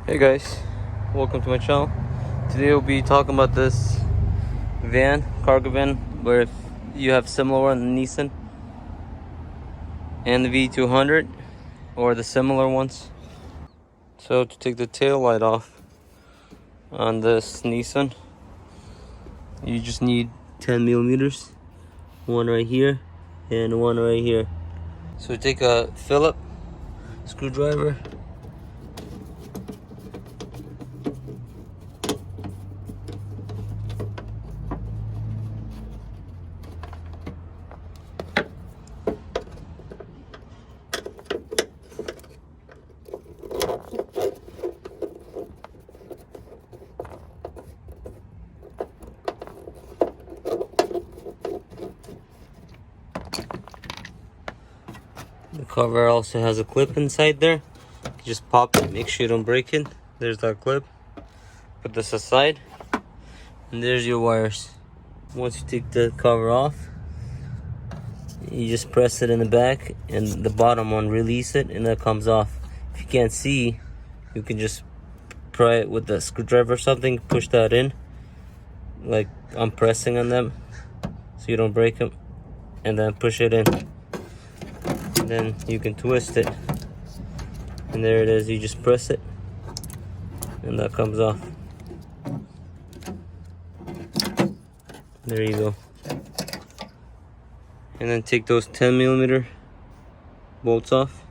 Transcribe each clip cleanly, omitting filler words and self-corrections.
Hey guys, welcome to my channel. Today we'll be talking about this cargo van, where if you have similar one, Nissan Nv200 or the similar ones. So to take the tail light off on this Nissan, you just need 10 millimeters, one right here and one right here. So take a Phillips screwdriver. The cover also has a clip inside there. You just pop it, make sure you don't break it. There's that clip. Put this aside, and there's your wires. Once you take the cover off, you just press it in the back, and the bottom one, release it, and that comes off. If you can't see, you can just pry it with a screwdriver or something, push that in, like I'm pressing on them, so you don't break them, and then push it in. And then you can twist it, and there it is. You just press it, and that comes off. There you go. And then take those 10 millimeter bolts off.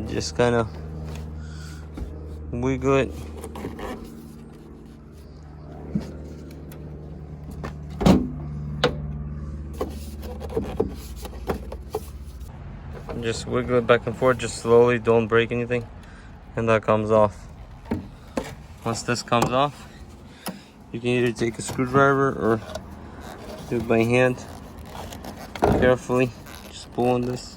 Just kind of wiggle it. Just wiggle it back and forth, just slowly, don't break anything, and that comes off. Once this comes off, you can either take a screwdriver or do it by hand. Carefully, just pull on this.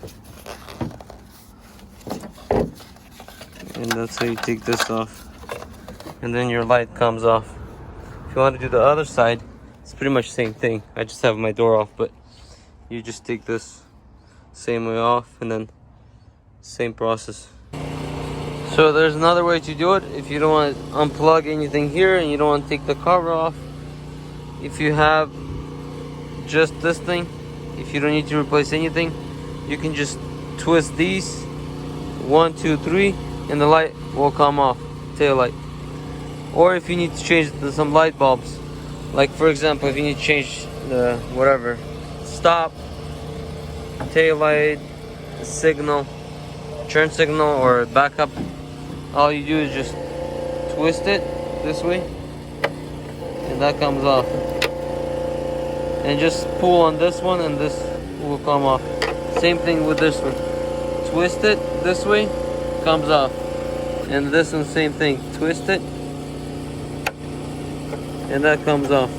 And that's how you take this off, and then your light comes off. If you want to do the other side, it's pretty much the same thing. I just have my door off, but you just take this same way off, and then same process. So there's another way to do it. If you don't want to unplug anything here and you don't want to take the cover off, if you have just this thing, if you don't need to replace anything, you can just twist these 1, 2, 3, and the light will come off, tail light. Or if you need to change some light bulbs, like for example, if you need to change the whatever, stop, tail light, signal, turn signal, or backup, all you do is just twist it this way, and that comes off. And just pull on this one, and this will come off. Same thing with this one. Twist it this way, comes off. And this one, same thing. Twist it, and that comes off.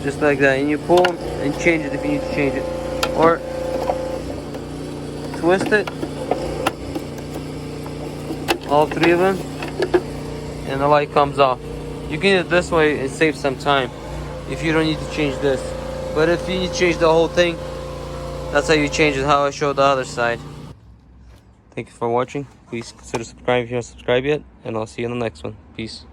Just like that. And you pull them and change it if you need to change it. Or twist it, all three of them, and the light comes off. You can do it this way, it saves some time if you don't need to change this. But if you need to change the whole thing, that's how you change it, how I showed the other side. Thank you for watching. Please consider subscribing if you haven't subscribed yet, and I'll see you in the next one. Peace.